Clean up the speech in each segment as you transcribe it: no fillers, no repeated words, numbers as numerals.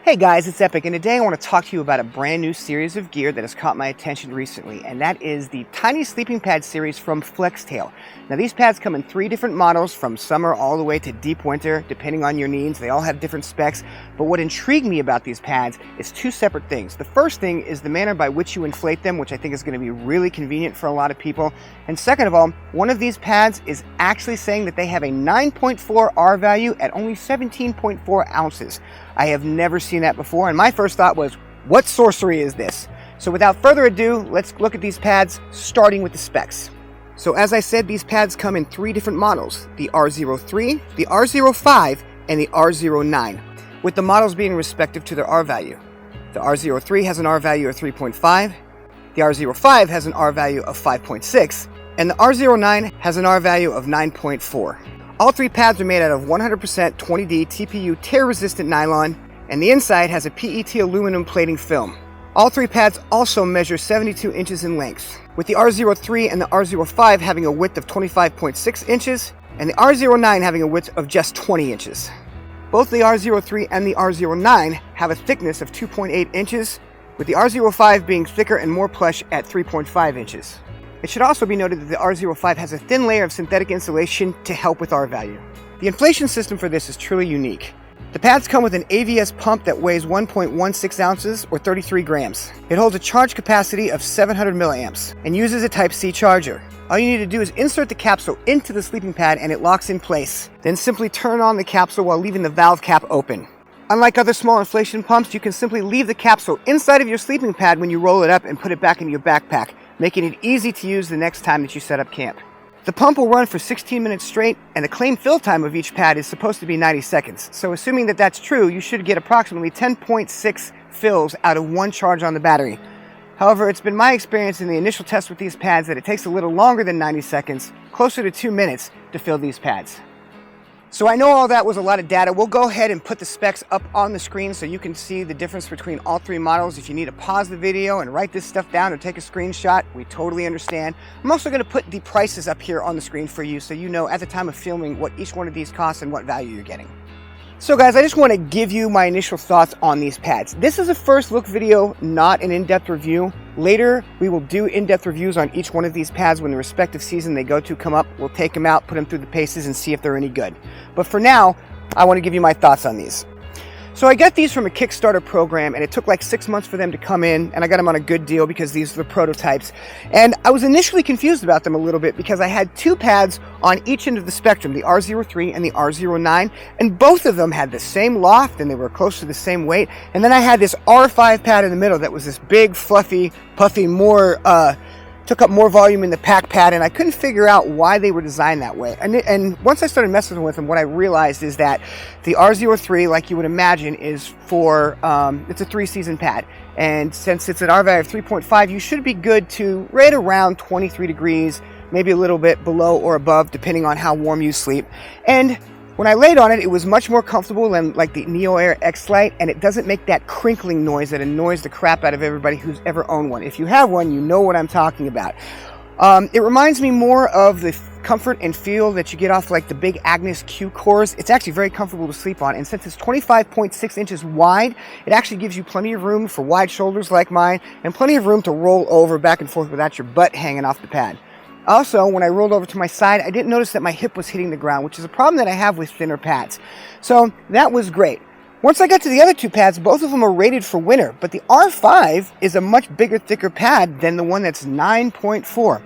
Hey guys, it's Epic, and today I want to talk to you about a brand new series of gear that has caught my attention recently, and that is the Tiny Sleeping Pad series from Flextail. Now these pads come in 3 different models, from summer all the way to deep winter, depending on your needs. They all have different specs, but what intrigued me about these pads is 2 separate things. The first thing is the manner by which you inflate them, which I think is going to be really convenient for a lot of people. And second of all, one of these pads is actually saying that they have a 9.4 R value at only 17.4 ounces. I have never seen that before, and my first thought was, what sorcery is this? So without further ado, let's look at these pads, starting with the specs. So as I said, these pads come in 3 different models: the R03, the R05, and the R09, with the models being respective to their R value. The R03 has an R value of 3.5, the R05 has an R value of 5.6, and the R09 has an R value of 9.4. All 3 pads are made out of 100% 20D TPU tear-resistant nylon, and the inside has a PET aluminum plating film. All 3 pads also measure 72 inches in length, with the R03 and the R05 having a width of 25.6 inches, and the R09 having a width of just 20 inches. Both the R03 and the R09 have a thickness of 2.8 inches, with the R05 being thicker and more plush at 3.5 inches. It should also be noted that the R05 has a thin layer of synthetic insulation to help with R value. The inflation system for this is truly unique. The pads come with an AVS pump that weighs 1.16 ounces or 33 grams. It holds a charge capacity of 700 milliamps and uses a Type-C charger. All you need to do is insert the capsule into the sleeping pad and it locks in place. Then simply turn on the capsule while leaving the valve cap open. Unlike other small inflation pumps, you can simply leave the capsule inside of your sleeping pad when you roll it up and put it back in your backpack, making it easy to use the next time that you set up camp. The pump will run for 16 minutes straight, and the claimed fill time of each pad is supposed to be 90 seconds. So assuming that that's true, you should get approximately 10.6 fills out of 1 charge on the battery. However, it's been my experience in the initial test with these pads that it takes a little longer than 90 seconds, closer to 2 minutes, to fill these pads. So I know all that was a lot of data. We'll go ahead and put the specs up on the screen so you can see the difference between all 3 models. If you need to pause the video and write this stuff down or take a screenshot, we totally understand. I'm also going to put the prices up here on the screen for you so you know at the time of filming what each one of these costs and what value you're getting. So guys, I just want to give you my initial thoughts on these pads. This is a first look video, not an in-depth review. Later, we will do in-depth reviews on each one of these pads when the respective season they go to come up. We'll take them out, put them through the paces, and see if they're any good. But for now, I want to give you my thoughts on these. So I got these from a Kickstarter program, and it took like 6 months for them to come in, and I got them on a good deal because these are the prototypes. And I was initially confused about them a little bit because I had 2 pads on each end of the spectrum, the R03 and the R09, and both of them had the same loft and they were close to the same weight. And then I had this R5 pad in the middle that was this big, fluffy, puffy, took up more volume in the pack pad, and I couldn't figure out why they were designed that way. And once I started messing with them, what I realized is that the R03, like you would imagine, is for, it's a 3-season pad. And since it's an R value of 3.5, you should be good to right around 23 degrees, maybe a little bit below or above, depending on how warm you sleep. And when I laid on it, it was much more comfortable than like the Neo Air X-Lite, and it doesn't make that crinkling noise that annoys the crap out of everybody who's ever owned one. If you have one, you know what I'm talking about. It reminds me more of the comfort and feel that you get off like the big Agnes Q cores. It's actually very comfortable to sleep on, and since it's 25.6 inches wide, it actually gives you plenty of room for wide shoulders like mine, and plenty of room to roll over back and forth without your butt hanging off the pad. Also, when I rolled over to my side, I didn't notice that my hip was hitting the ground, which is a problem that I have with thinner pads. So that was great. Once I got to the other 2 pads, both of them are rated for winter, but the R5 is a much bigger, thicker pad than the one that's 9.4.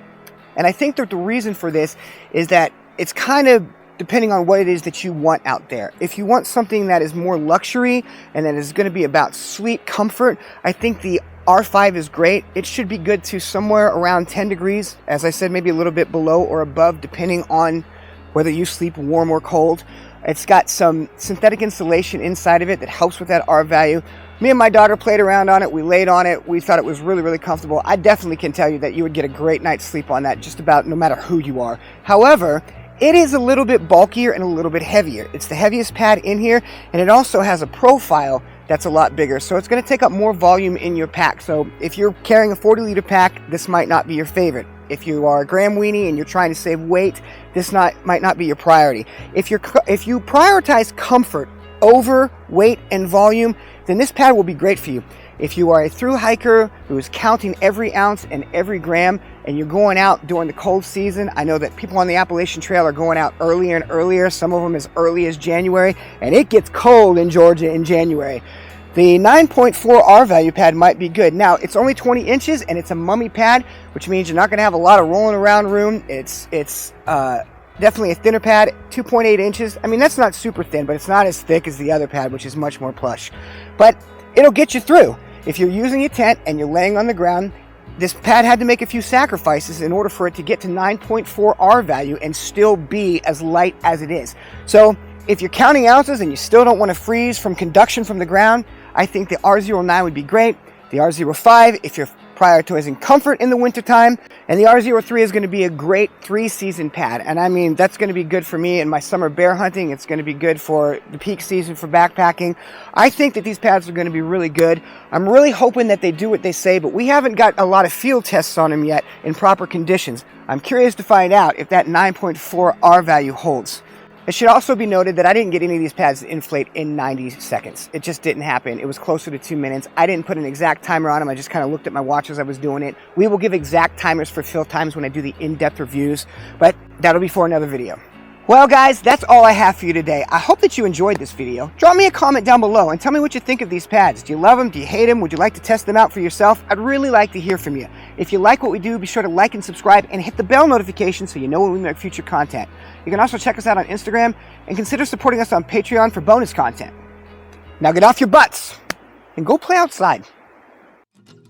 And I think that the reason for this is that it's kind of depending on what it is that you want out there. If you want something that is more luxury and that is going to be about sleep comfort, I think the R5 is great. It should be good to somewhere around 10 degrees. As I said, maybe a little bit below or above, depending on whether you sleep warm or cold. It's got some synthetic insulation inside of it that helps with that R value. Me and my daughter played around on it. We laid on it. We thought it was really, really comfortable. I definitely can tell you that you would get a great night's sleep on that, just about no matter who you are. However, it is a little bit bulkier and a little bit heavier. It's the heaviest pad in here, and it also has a profile that's a lot bigger, so it's going to take up more volume in your pack. So if you're carrying a 40-liter pack, this might not be your favorite. If you are a gram weenie and you're trying to save weight, this might not be your priority. If you prioritize comfort over weight and volume, then this pad will be great for you. If you are a thru hiker who is counting every ounce and every gram, and you're going out during the cold season, I know that people on the Appalachian Trail are going out earlier and earlier, some of them as early as January, and it gets cold in Georgia in January. The 9.4 R value pad might be good. Now, it's only 20 inches and it's a mummy pad, which means you're not going to have a lot of rolling around room. It's definitely a thinner pad, 2.8 inches. I mean, that's not super thin, but it's not as thick as the other pad, which is much more plush. But it'll get you through. If you're using a tent and you're laying on the ground, this pad had to make a few sacrifices in order for it to get to 9.4 R value and still be as light as it is. So if you're counting ounces and you still don't want to freeze from conduction from the ground, I think the R09 would be great. The R05 if you're prioritizing comfort in the wintertime, and the R03 is going to be a great 3-season pad. And I mean, that's going to be good for me in my summer bear hunting. It's going to be good for the peak season for backpacking. I think that these pads are going to be really good. I'm really hoping that they do what they say, but we haven't got a lot of field tests on them yet in proper conditions. I'm curious to find out if that 9.4 R value holds. It should also be noted that I didn't get any of these pads to inflate in 90 seconds. It just didn't happen. It was closer to 2 minutes. I didn't put an exact timer on them. I just kind of looked at my watch as I was doing it. We will give exact timers for fill times when I do the in-depth reviews, but that'll be for another video. Well guys, that's all I have for you today. I hope that you enjoyed this video. Drop me a comment down below and tell me what you think of these pads. Do you love them? Do you hate them? Would you like to test them out for yourself? I'd really like to hear from you. If you like what we do, be sure to like and subscribe and hit the bell notification so you know when we make future content. You can also check us out on Instagram and consider supporting us on Patreon for bonus content. Now get off your butts and go play outside.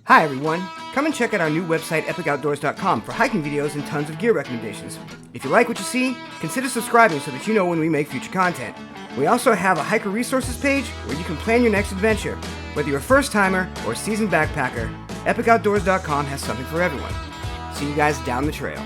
Hi everyone, come and check out our new website epicoutdoors.com for hiking videos and tons of gear recommendations. If you like what you see, consider subscribing so that you know when we make future content. We also have a hiker resources page where you can plan your next adventure. Whether you're a first timer or a seasoned backpacker, epicoutdoors.com has something for everyone. See you guys down the trail.